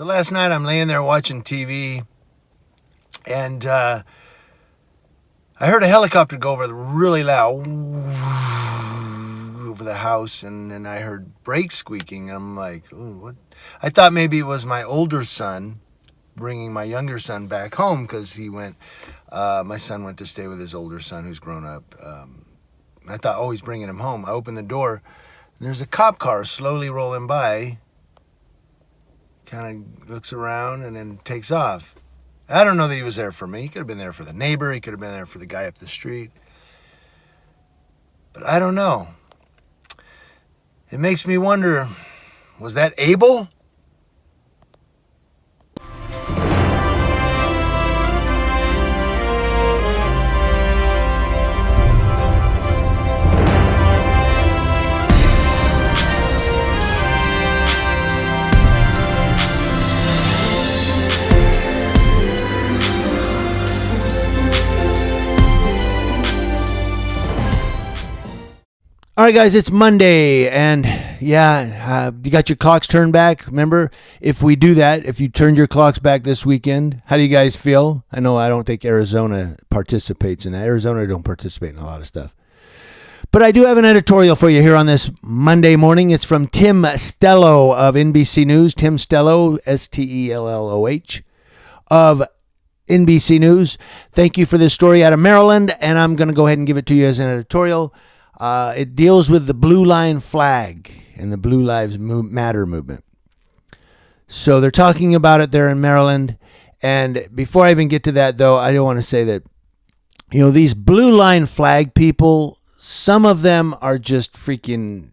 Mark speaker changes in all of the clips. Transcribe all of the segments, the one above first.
Speaker 1: So last night I'm laying there watching TV, and I heard a helicopter go over really loud over the house, and then I heard brakes squeaking, and I'm like, ooh, what? I thought maybe it was my older son bringing my younger son back home, because my son went to stay with his older son who's grown up. I thought, oh, he's bringing him home. I opened the door, and there's a cop car slowly rolling by, kind of looks around and then takes off. I don't know that he was there for me. He could have been there for the neighbor. He could have been there for the guy up the street. But I don't know. It makes me wonder, was that Abel? All right, guys, it's Monday, and you got your clocks turned back. Remember, if we do that, if you turned your clocks back this weekend, how do you guys feel? I know I don't think Arizona participates in that. Arizona don't participate in a lot of stuff. But I do have an editorial for you here on this Monday morning. It's from Tim Stello of NBC News. Tim Stello, Stelloh, of NBC News. Thank you for this story out of Maryland, and I'm going to go ahead and give it to you as an editorial. It deals with the Blue Line flag and the Blue Lives Matter movement. So they're talking about it there in Maryland. And before I even get to that, though, I do want to say that, these Blue Line flag people, some of them are just freaking,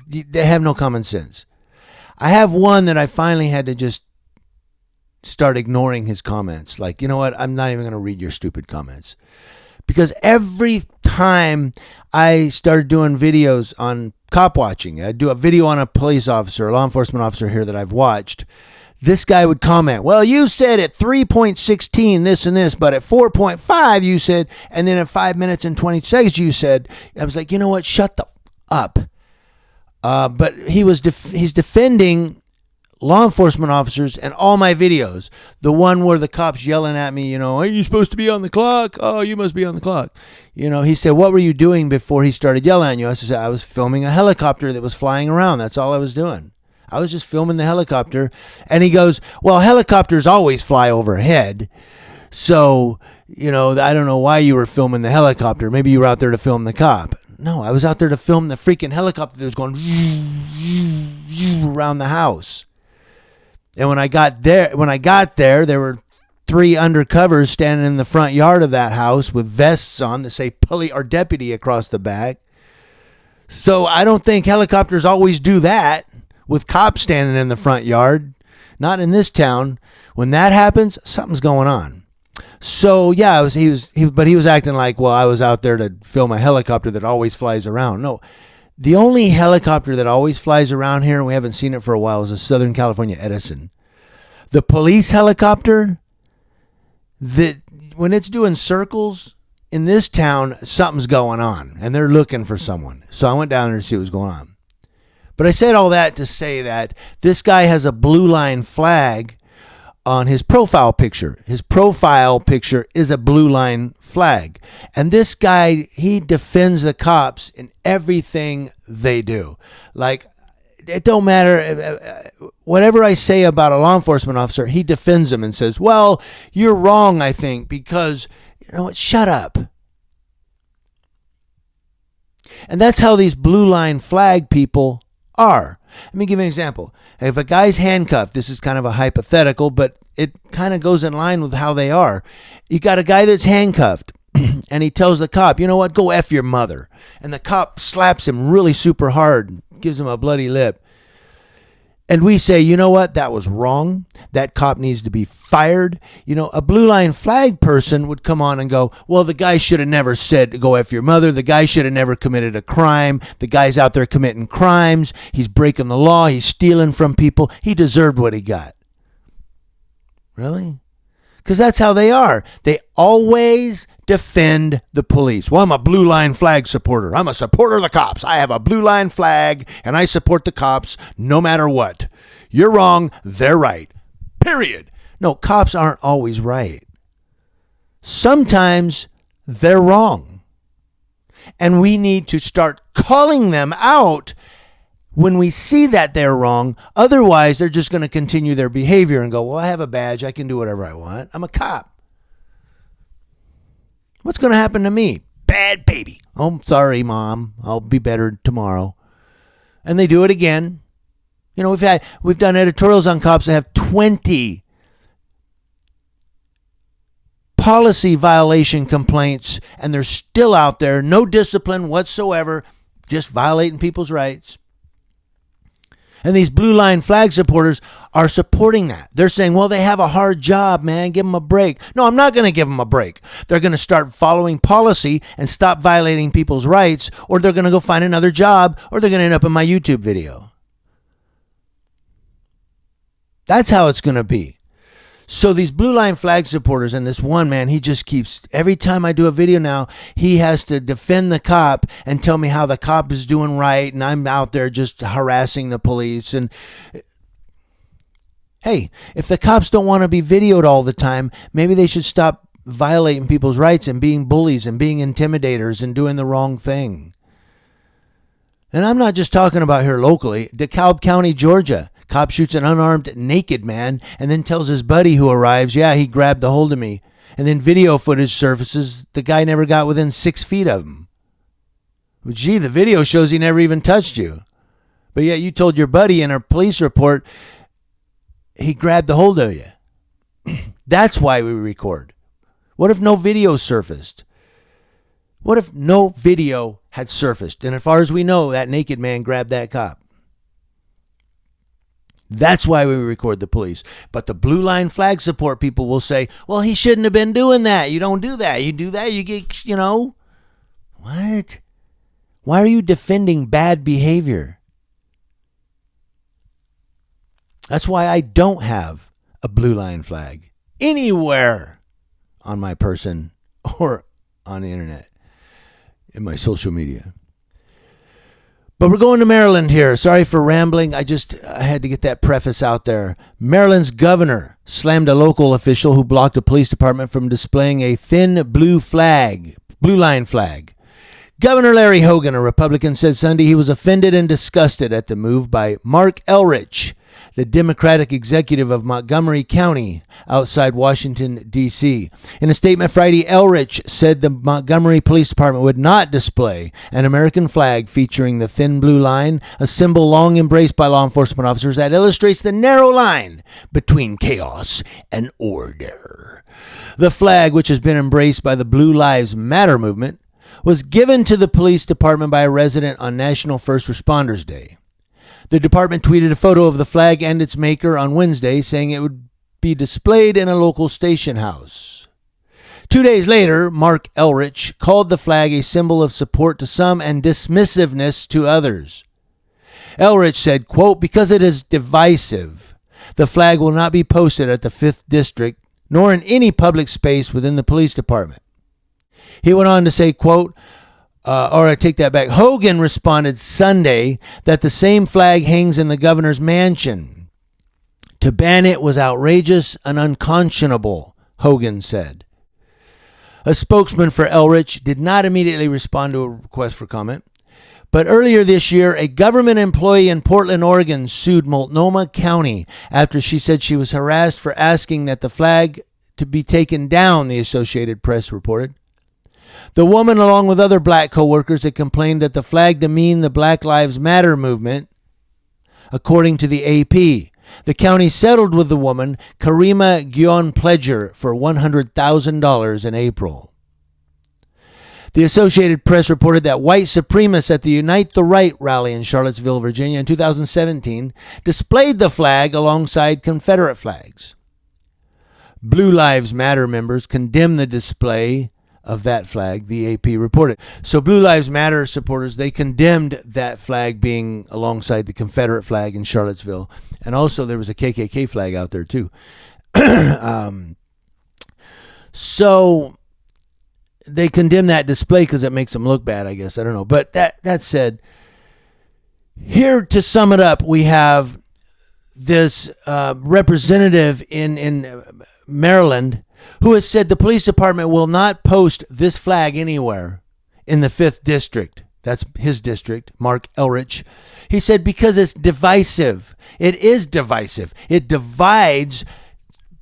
Speaker 1: they have no common sense. I have one that I finally had to just start ignoring his comments. Like, you know what? I'm not even going to read your stupid comments. Because every time I started doing videos on cop watching, I'd do a video on a police officer, a law enforcement officer here that I've watched, this guy would comment, well, you said at 3.16 this and this, but at 4.5 you said, and then at 5 minutes and 20 seconds you said, I was like, you know what, shut the up. But he's defending law enforcement officers and all my videos. The one where the cop's yelling at me, are you supposed to be on the clock? Oh, you must be on the clock. He said, what were you doing before he started yelling at you? I said, I was filming a helicopter that was flying around. That's all I was doing. I was just filming the helicopter. And he goes, well, helicopters always fly overhead. So, I don't know why you were filming the helicopter. Maybe you were out there to film the cop. No, I was out there to film the freaking helicopter that was going around the house. And when I got there, there were 3 undercovers standing in the front yard of that house with vests on that say police or deputy across the back. So I don't think helicopters always do that with cops standing in the front yard. Not in this town. When that happens, something's going on. So yeah, he was acting like, well, I was out there to film a helicopter that always flies around. No. The only helicopter that always flies around here, and we haven't seen it for a while, is a Southern California Edison. The police helicopter, that when it's doing circles in this town, something's going on, and they're looking for someone. So I went down there to see what was going on. But I said all that to say that this guy has a Blue Line flag on his profile picture. His profile picture is a Blue Line flag. And this guy, he defends the cops in everything they do. Like, it don't matter. Whatever I say about a law enforcement officer, he defends them and says, well, you're wrong, I think, because, you know what, shut up. And that's how these Blue Line flag people are. Let me give you an example. If a guy's handcuffed, this is kind of a hypothetical, but it kind of goes in line with how they are. You got a guy that's handcuffed, and he tells the cop, you know what, go F your mother. And the cop slaps him really super hard, gives him a bloody lip. And we say, you know what, that was wrong. That cop needs to be fired. A Blue Line flag person would come on and go, well, the guy should have never said to go F your mother. The guy should have never committed a crime. The guy's out there committing crimes. He's breaking the law. He's stealing from people. He deserved what he got. Really? Because that's how they are. They always defend the police. Well, I'm a Blue Line flag supporter. I'm a supporter of the cops. I have a Blue Line flag, and I support the cops no matter what. You're wrong. They're right. Period. No, cops aren't always right. Sometimes they're wrong. And we need to start calling them out when we see that they're wrong. Otherwise, they're just going to continue their behavior and go, well, I have a badge. I can do whatever I want. I'm a cop. What's going to happen to me? Bad baby. Oh, sorry, Mom. I'll be better tomorrow. And they do it again. You know, we've done editorials on cops that have 20 policy violation complaints, and they're still out there, no discipline whatsoever, just violating people's rights. And these blue line flag supporters are supporting that. They're saying, well, they have a hard job, man. Give them a break. No, I'm not going to give them a break. They're going to start following policy and stop violating people's rights, or they're going to go find another job, or they're going to end up in my YouTube video. That's how it's going to be. So these blue line flag supporters, and this one man, he just keeps, every time I do a video now, he has to defend the cop and tell me how the cop is doing right, and I'm out there just harassing the police. And hey, if the cops don't want to be videoed all the time, maybe they should stop violating people's rights and being bullies and being intimidators and doing the wrong thing. And I'm not just talking about here locally. DeKalb County, Georgia. Cop shoots an unarmed naked man and then tells his buddy who arrives, yeah, he grabbed a hold of me. And then video footage surfaces. The guy never got within 6 feet of him. But gee, the video shows he never even touched you. But yet you told your buddy in a police report he grabbed a hold of you. That's why we record. What if no video surfaced? What if no video had surfaced? And as far as we know, that naked man grabbed that cop. That's why we record the police. But the blue line flag support people will say, well, he shouldn't have been doing that. You don't do that. You do that, you get, you know. What? Why are you defending bad behavior? That's why I don't have a blue line flag anywhere on my person or on the internet, in my social media. But we're going to Maryland here. Sorry for rambling. I had to get that preface out there. Maryland's governor slammed a local official who blocked a police department from displaying a thin blue line flag. Governor Larry Hogan, a Republican, said Sunday he was offended and disgusted at the move by Mark Elrich, the Democratic executive of Montgomery County outside Washington, D.C. In a statement Friday, Elrich said the Montgomery Police Department would not display an American flag featuring the thin blue line, a symbol long embraced by law enforcement officers that illustrates the narrow line between chaos and order. The flag, which has been embraced by the Blue Lives Matter movement, was given to the police department by a resident on National First Responders Day. The department tweeted a photo of the flag and its maker on Wednesday, saying it would be displayed in a local station house. 2 days later, Mark Elrich called the flag a symbol of support to some and dismissiveness to others. Elrich said, quote, because it is divisive, the flag will not be posted at the 5th District, nor in any public space within the police department. He went on to say, quote, I take that back. Hogan responded Sunday that the same flag hangs in the governor's mansion. To ban it was outrageous and unconscionable, Hogan said. A spokesman for Elrich did not immediately respond to a request for comment. But earlier this year, a government employee in Portland, Oregon sued Multnomah County after she said she was harassed for asking that the flag to be taken down, the Associated Press reported. The woman, along with other black co-workers, had complained that the flag demeaned the Black Lives Matter movement. According to the AP, the county settled with the woman, Karima Guion-Pledger, for $100,000 in April. The Associated Press reported that white supremacists at the Unite the Right rally in Charlottesville, Virginia in 2017 displayed the flag alongside Confederate flags. Blue Lives Matter members condemned the display of that flag, the AP reported. So Blue Lives Matter supporters, they condemned that flag being alongside the Confederate flag in Charlottesville. And also there was a KKK flag out there too. So they condemn that display because it makes them look bad, I guess. I don't know. But that said, here to sum it up, we have this representative in Maryland who has said the police department will not post this flag anywhere in the 5th district. That's his district, Mark Elrich. He said because it's divisive. It is divisive. It divides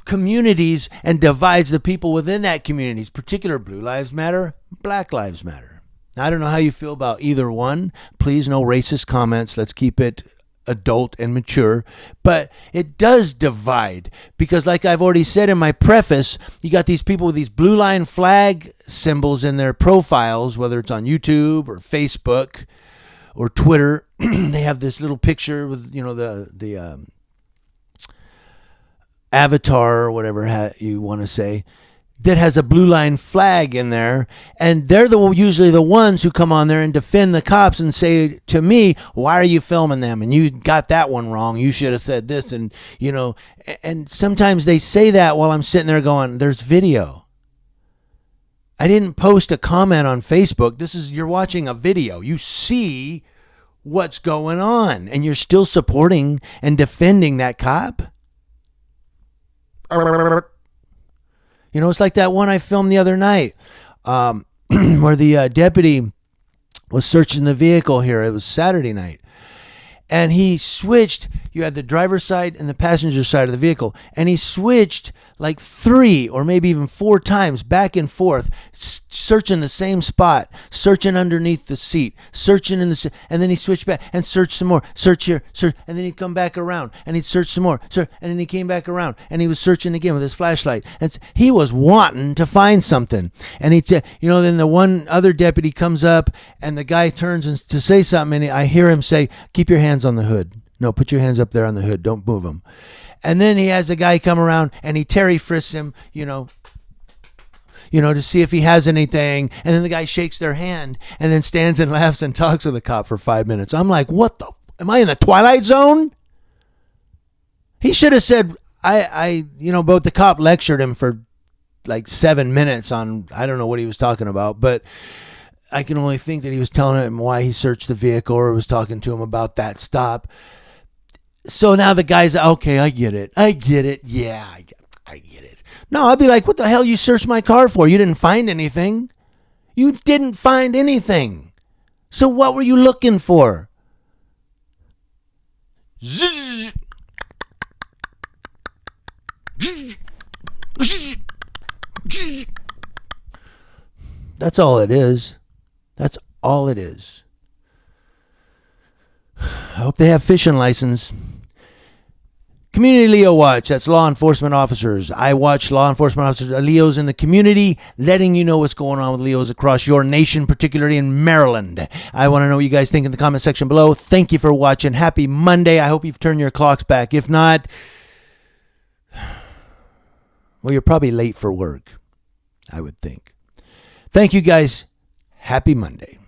Speaker 1: communities and divides the people within that communities, particular Blue Lives Matter, Black Lives Matter. Now, I don't know how you feel about either one. Please, no racist comments. Let's keep it adult and mature. But it does divide because, like I've already said in my preface, you got these people with these blue line flag symbols in their profiles, whether it's on YouTube or Facebook or Twitter. They have this little picture with, the avatar or whatever you want to say, that has a blue line flag in there, and they're usually the ones who come on there and defend the cops and say to me, why are you filming them, and you got that one wrong, you should have said this, and and sometimes they say that while I'm sitting there going, there's video. I didn't post a comment on Facebook. You're watching a video. You see what's going on, and you're still supporting and defending that cop. It's like that one I filmed the other night where the deputy was searching the vehicle here. It was Saturday night. And he switched. You had the driver's side and the passenger side of the vehicle. And he switched like 3 or maybe even 4 times back and forth, searching the same spot, searching underneath the seat, searching and then he switched back and searched some more, search here, search, and then he'd come back around and he'd search some more, and then he came back around and he was searching again with his flashlight. And he was wanting to find something. And then the one other deputy comes up and the guy turns to say something, and I hear him say, keep your hands on the hood. No, put your hands up there on the hood. Don't move them. And then he has a guy come around and he Terry frisks him, to see if he has anything. And then the guy shakes their hand and then stands and laughs and talks with the cop for 5 minutes. I'm like, am I in the Twilight Zone? He should have said, but the cop lectured him for like 7 minutes on, I don't know what he was talking about, but I can only think that he was telling him why he searched the vehicle or was talking to him about that stop. So now the guy's, okay, I get it. Yeah, I get it. No, I'd be like, what the hell you searched my car for? You didn't find anything. You didn't find anything. So what were you looking for? That's all it is. That's all it is. I hope they have fishing license. Community Leo Watch, that's law enforcement officers. I watch law enforcement officers, Leos in the community, letting you know what's going on with Leos across your nation, particularly in Maryland. I want to know what you guys think in the comment section below. Thank you for watching. Happy Monday. I hope you've turned your clocks back. If not, well, you're probably late for work, I would think. Thank you guys. Happy Monday.